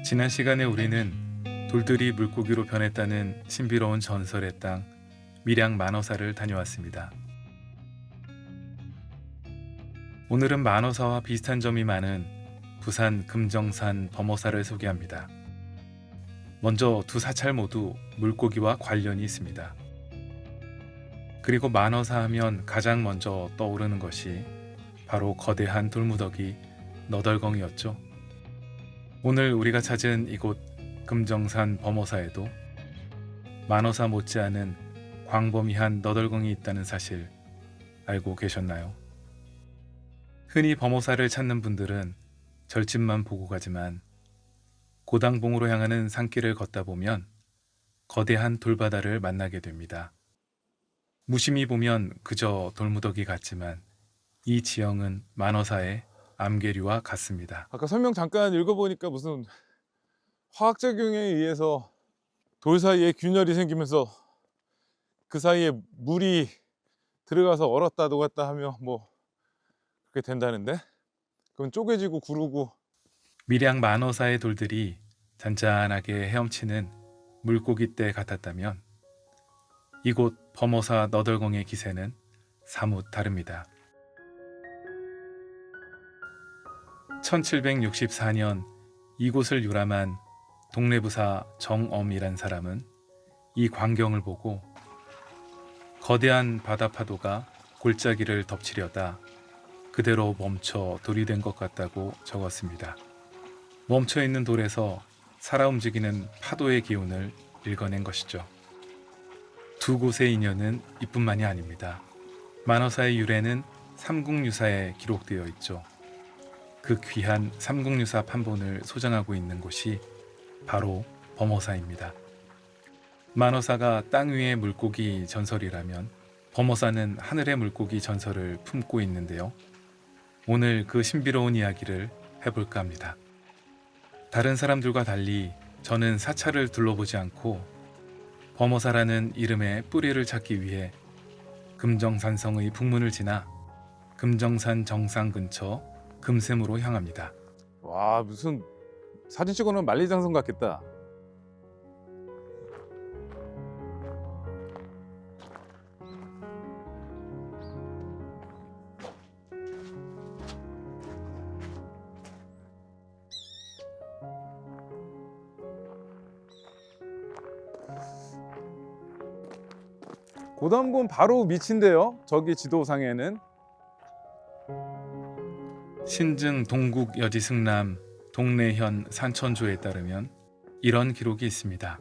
지난 시간에 우리는 돌들이 물고기로 변했다는 신비로운 전설의 땅 밀양 만어사를 다녀왔습니다. 오늘은 만어사와 비슷한 점이 많은 부산 금정산 범어사를 소개합니다. 먼저 두 사찰 모두 물고기와 관련이 있습니다. 그리고 만어사 하면 가장 먼저 떠오르는 것이 바로 거대한 돌무더기 너덜건이었죠. 오늘 우리가 찾은 이곳 금정산 범어사에도 만어사 못지않은 광범위한 너덜건이 있다는 사실 알고 계셨나요? 흔히 범어사를 찾는 분들은 절집만 보고 가지만 고당봉으로 향하는 산길을 걷다 보면 거대한 돌바다를 만나게 됩니다. 무심히 보면 그저 돌무더기 같지만 이 지형은 만어사의 암괴류와 같습니다. 아까 설명 잠깐 읽어보니까 무슨 화학작용에 의해서 돌 사이에 균열이 생기면서 그 사이에 물이 들어가서 얼었다 녹았다 하며 뭐 그렇게 된다는데, 그건 쪼개지고 구르고. 밀양 만어사의 돌들이 잔잔하게 헤엄치는 물고기떼 같았다면 이곳 범어사 너덜공의 기세는 사뭇 다릅니다. 1764년 이곳을 유람한 동래부사 정엄이란 사람은 이 광경을 보고 거대한 바다 파도가 골짜기를 덮치려다 그대로 멈춰 돌이 된 것 같다고 적었습니다. 멈춰 있는 돌에서 살아 움직이는 파도의 기운을 읽어낸 것이죠. 두 곳의 인연은 이뿐만이 아닙니다. 만어사의 유래는 삼국유사에 기록되어 있죠. 그 귀한 삼국유사 판본을 소장하고 있는 곳이 바로 범어사입니다. 만어사가 땅 위의 물고기 전설이라면 범어사는 하늘의 물고기 전설을 품고 있는데요. 오늘 그 신비로운 이야기를 해볼까 합니다. 다른 사람들과 달리 저는 사찰을 둘러보지 않고 범어사라는 이름의 뿌리를 찾기 위해 금정산성의 북문을 지나 금정산 정상 근처 금샘으로 향합니다. 와, 무슨 사진 찍어놓은 만리장성 같겠다. 고담군 바로 밑인데요, 저기 지도상에는. 신증 동국 여지승남 동래현 산천조에 따르면 이런 기록이 있습니다.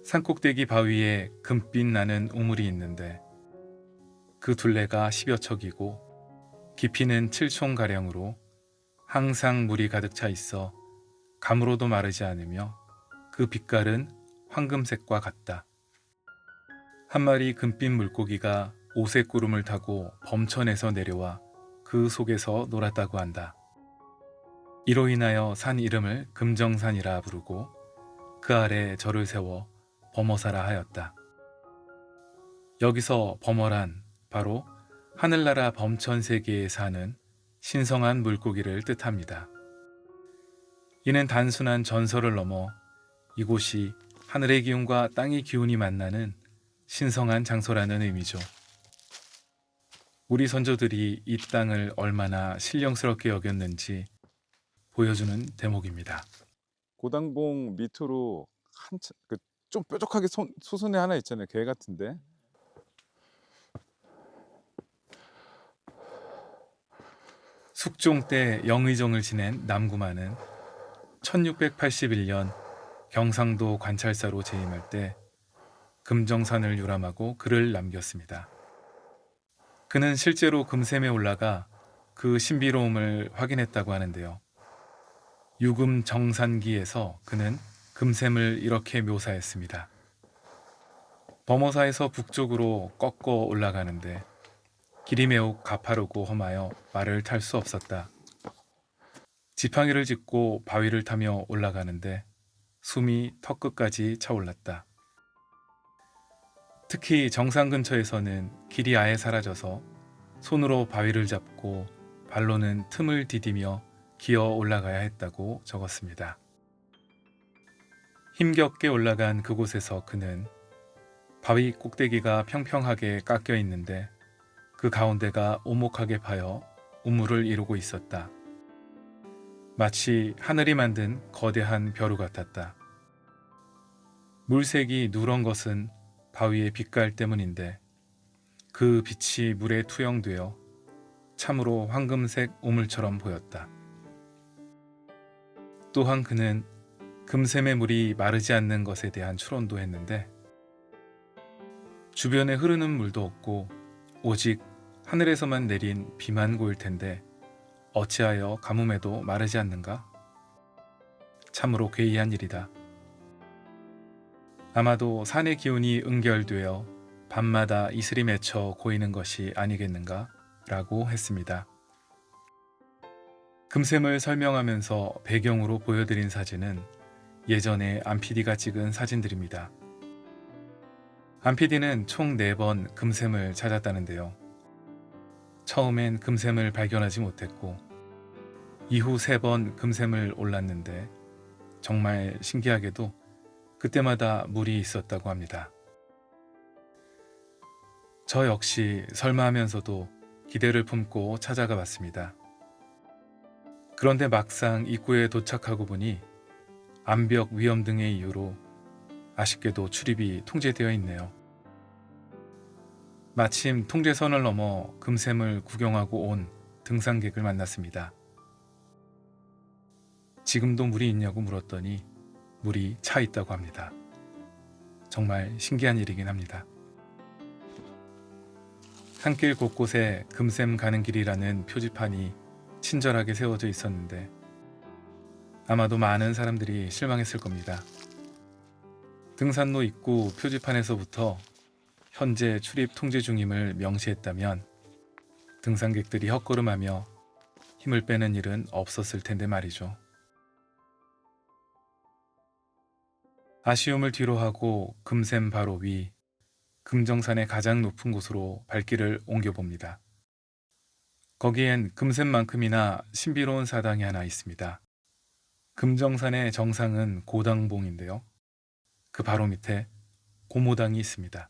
산꼭대기 바위에 금빛 나는 우물이 있는데 그 둘레가 10여 척이고 깊이는 7촌가량으로 항상 물이 가득 차 있어 가물어도 마르지 않으며 그 빛깔은 황금색과 같다. 한 마리 금빛 물고기가 오색구름을 타고 범천에서 내려와 그 속에서 놀았다고 한다. 이로 인하여 산 이름을 금정산이라 부르고 그 아래 절을 세워 범어사라 하였다. 여기서 범어란 바로 하늘나라 범천세계에 사는 신성한 물고기를 뜻합니다. 이는 단순한 전설을 넘어 이곳이 하늘의 기운과 땅의 기운이 만나는 신성한 장소라는 의미죠. 우리 선조들이 이 땅을 얼마나 신령스럽게 여겼는지 보여주는 대목입니다. 고당봉 밑으로 좀 뾰족하게 수선에 하나 있잖아요, 개 같은데. 숙종 때 영의정을 지낸 남구만은 1681년 경상도 관찰사로 재임할 때 금정산을 유람하고 글을 남겼습니다. 그는 실제로 금샘에 올라가 그 신비로움을 확인했다고 하는데요. 유금정산기에서 그는 금샘을 이렇게 묘사했습니다. 범어사에서 북쪽으로 꺾어 올라가는데 길이 매우 가파르고 험하여 말을 탈 수 없었다. 지팡이를 짚고 바위를 타며 올라가는데 숨이 턱끝까지 차올랐다. 특히 정상 근처에서는 길이 아예 사라져서 손으로 바위를 잡고 발로는 틈을 디디며 기어 올라가야 했다고 적었습니다. 힘겹게 올라간 그곳에서 그는 바위 꼭대기가 평평하게 깎여 있는데 그 가운데가 오목하게 파여 우물을 이루고 있었다. 마치 하늘이 만든 거대한 벼루 같았다. 물색이 누런 것은 바위의 빛깔 때문인데 그 빛이 물에 투영되어 참으로 황금색 우물처럼 보였다. 또한 그는 금샘의 물이 마르지 않는 것에 대한 추론도 했는데 주변에 흐르는 물도 없고 오직 하늘에서만 내린 비만 고일 텐데 어찌하여 가뭄에도 마르지 않는가? 참으로 괴이한 일이다. 아마도 산의 기운이 응결되어 밤마다 이슬이 맺혀 고이는 것이 아니겠는가? 라고 했습니다. 금샘을 설명하면서 배경으로 보여드린 사진은 예전에 안PD가 찍은 사진들입니다. 안PD는 총 4번 금샘을 찾았다는데요. 처음엔 금샘을 발견하지 못했고 이후 3번 금샘을 올랐는데 정말 신기하게도 그때마다 물이 있었다고 합니다. 저 역시 설마 하면서도 기대를 품고 찾아가 봤습니다. 그런데 막상 입구에 도착하고 보니 암벽 위험 등의 이유로 아쉽게도 출입이 통제되어 있네요. 마침 통제선을 넘어 금샘을 구경하고 온 등산객을 만났습니다. 지금도 물이 있냐고 물었더니 물이 차 있다고 합니다. 정말 신기한 일이긴 합니다. 산길 곳곳에 금샘 가는 길이라는 표지판이 친절하게 세워져 있었는데 아마도 많은 사람들이 실망했을 겁니다. 등산로 입구 표지판에서부터 현재 출입 통제 중임을 명시했다면 등산객들이 헛걸음하며 힘을 빼는 일은 없었을 텐데 말이죠. 아쉬움을 뒤로하고 금샘 바로 위 금정산의 가장 높은 곳으로 발길을 옮겨봅니다. 거기엔 금샘만큼이나 신비로운 사당이 하나 있습니다. 금정산의 정상은 고당봉인데요. 그 바로 밑에 고모당이 있습니다.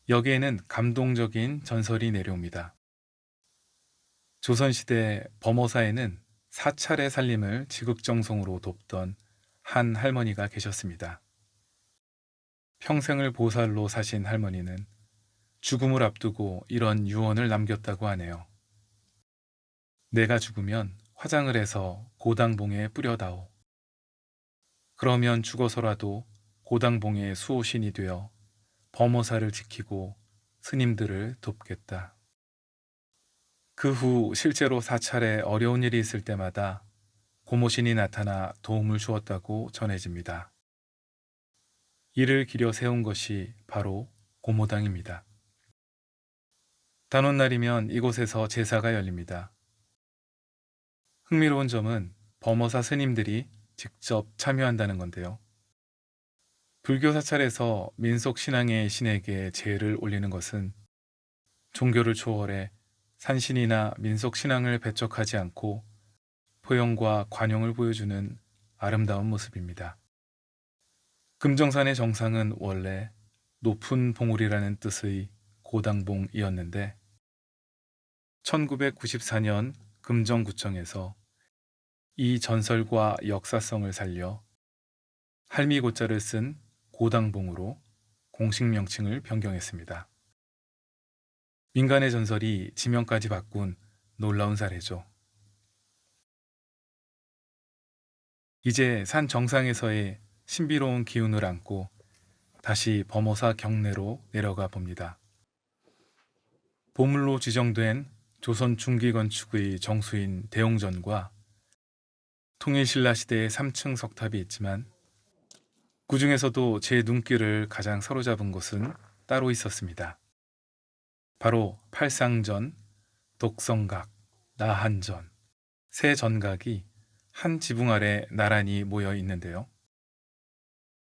여기에는 감동적인 전설이 내려옵니다. 조선시대 범어사에는 사찰의 살림을 지극정성으로 돕던 한 할머니가 계셨습니다. 평생을 보살로 사신 할머니는 죽음을 앞두고 이런 유언을 남겼다고 하네요. 내가 죽으면 화장을 해서 고당봉에 뿌려다오. 그러면 죽어서라도 고당봉의 수호신이 되어 범어사를 지키고 스님들을 돕겠다. 그 후 실제로 사찰에 어려운 일이 있을 때마다 고모신이 나타나 도움을 주었다고 전해집니다. 이를 기려 세운 것이 바로 고모당입니다. 단오날이면 이곳에서 제사가 열립니다. 흥미로운 점은 범어사 스님들이 직접 참여한다는 건데요. 불교 사찰에서 민속 신앙의 신에게 제를 올리는 것은 종교를 초월해 산신이나 민속 신앙을 배척하지 않고 포용과 관용을 보여주는 아름다운 모습입니다. 금정산의 정상은 원래 높은 봉우리라는 뜻의 고당봉이었는데 1994년 금정구청에서 이 전설과 역사성을 살려 할미고자를 쓴 고당봉으로 공식 명칭을 변경했습니다. 민간의 전설이 지명까지 바꾼 놀라운 사례죠. 이제 산 정상에서의 신비로운 기운을 안고 다시 범어사 경내로 내려가 봅니다. 보물로 지정된 조선 중기 건축의 정수인 대웅전과 통일신라 시대의 3층 석탑이 있지만 그 중에서도 제 눈길을 가장 사로잡은 곳은 따로 있었습니다. 바로 팔상전, 독성각, 나한전, 세 전각이 한 지붕 아래 나란히 모여 있는데요.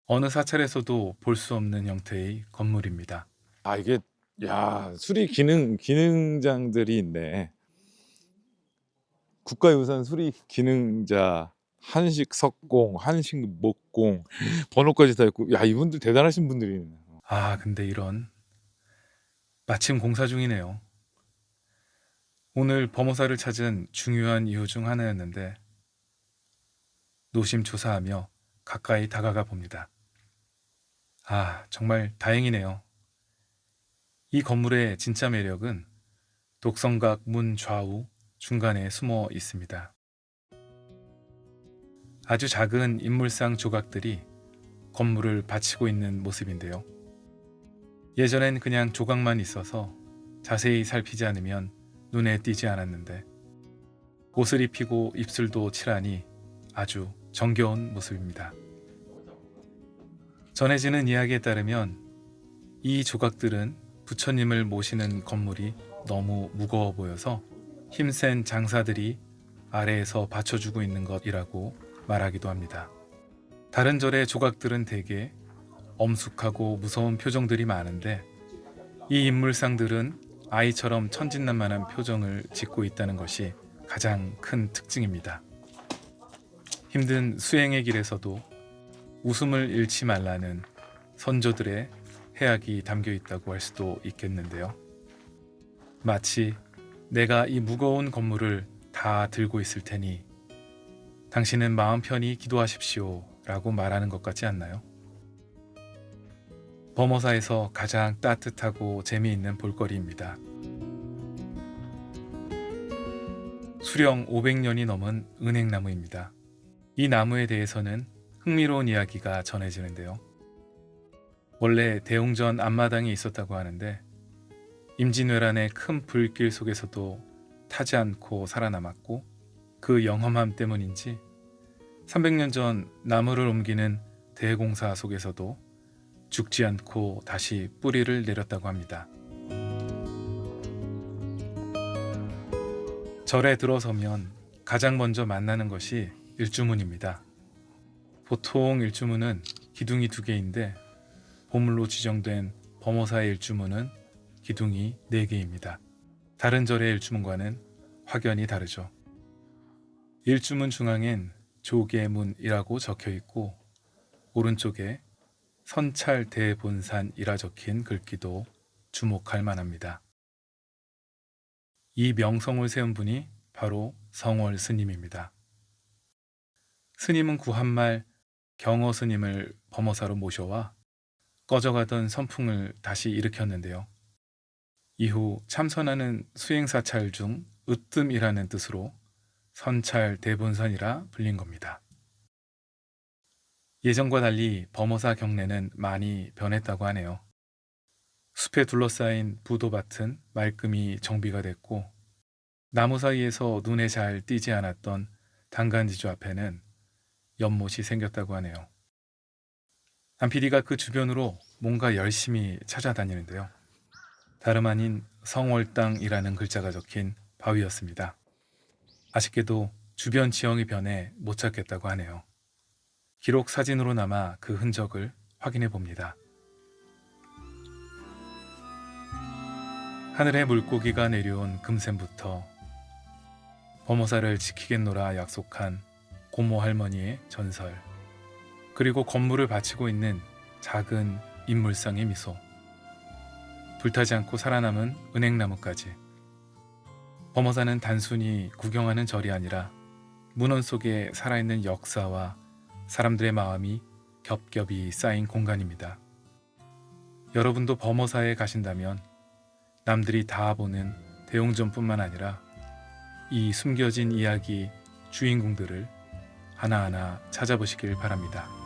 어느 사찰에서도 볼 수 없는 형태의 건물입니다. 아, 이게, 야, 수리 기능장들이 있네. 국가유산 수리 기능자, 한식 석공, 한식 목공, 번호까지 다 있고, 야, 이분들 대단하신 분들이네. 아, 근데 이런. 마침 공사 중이네요. 오늘 범호사를 찾은 중요한 이유 중 하나였는데 노심초사하며 가까이 다가가 봅니다. 아, 정말 다행이네요. 이 건물의 진짜 매력은 독성각 문 좌우 중간에 숨어 있습니다. 아주 작은 인물상 조각들이 건물을 받치고 있는 모습인데요. 예전엔 그냥 조각만 있어서 자세히 살피지 않으면 눈에 띄지 않았는데 옷을 입히고 입술도 칠하니 아주 정겨운 모습입니다. 전해지는 이야기에 따르면 이 조각들은 부처님을 모시는 건물이 너무 무거워 보여서 힘센 장사들이 아래에서 받쳐주고 있는 것이라고 말하기도 합니다. 다른 절의 조각들은 대개 엄숙하고 무서운 표정들이 많은데 이 인물상들은 아이처럼 천진난만한 표정을 짓고 있다는 것이 가장 큰 특징입니다. 힘든 수행의 길에서도 웃음을 잃지 말라는 선조들의 해악이 담겨 있다고 할 수도 있겠는데요. 마치 내가 이 무거운 건물을 다 들고 있을 테니 당신은 마음 편히 기도하십시오 라고 말하는 것 같지 않나요? 범어사에서 가장 따뜻하고 재미있는 볼거리입니다. 수령 500년이 넘은 은행나무입니다. 이 나무에 대해서는 흥미로운 이야기가 전해지는데요. 원래 대웅전 앞마당에 있었다고 하는데 임진왜란의 큰 불길 속에서도 타지 않고 살아남았고 그 영험함 때문인지 300년 전 나무를 옮기는 대공사 속에서도 죽지 않고 다시 뿌리를 내렸다고 합니다. 절에 들어서면 가장 먼저 만나는 것이 일주문입니다. 보통 일주문은 기둥이 2개인데 보물로 지정된 범어사의 일주문은 기둥이 4개입니다. 다른 절의 일주문과는 확연히 다르죠. 일주문 중앙엔 조계문이라고 적혀 있고 오른쪽에 선찰대본산이라 적힌 글귀도 주목할 만합니다. 이 명성을 세운 분이 바로 성월 스님입니다. 스님은 구한말 경어 스님을 범어사로 모셔와 꺼져가던 선풍을 다시 일으켰는데요. 이후 참선하는 수행사찰 중 으뜸이라는 뜻으로 선찰대본산이라 불린 겁니다. 예전과 달리 범어사 경내는 많이 변했다고 하네요. 숲에 둘러싸인 부도밭은 말끔히 정비가 됐고 나무 사이에서 눈에 잘 띄지 않았던 단간지주 앞에는 연못이 생겼다고 하네요. 안PD가 그 주변으로 뭔가 열심히 찾아다니는데요. 다름 아닌 성월당이라는 글자가 적힌 바위였습니다. 아쉽게도 주변 지형이 변해 못 찾겠다고 하네요. 기록 사진으로 남아 그 흔적을 확인해 봅니다. 하늘에 물고기가 내려온 금샘부터 범어사를 지키겠노라 약속한 고모 할머니의 전설, 그리고 건물을 바치고 있는 작은 인물상의 미소, 불타지 않고 살아남은 은행나무까지. 범어사는 단순히 구경하는 절이 아니라 문헌 속에 살아있는 역사와 사람들의 마음이 겹겹이 쌓인 공간입니다. 여러분도 범어사에 가신다면 남들이 다 보는 대웅전뿐만 아니라 이 숨겨진 이야기 주인공들을 하나하나 찾아보시길 바랍니다.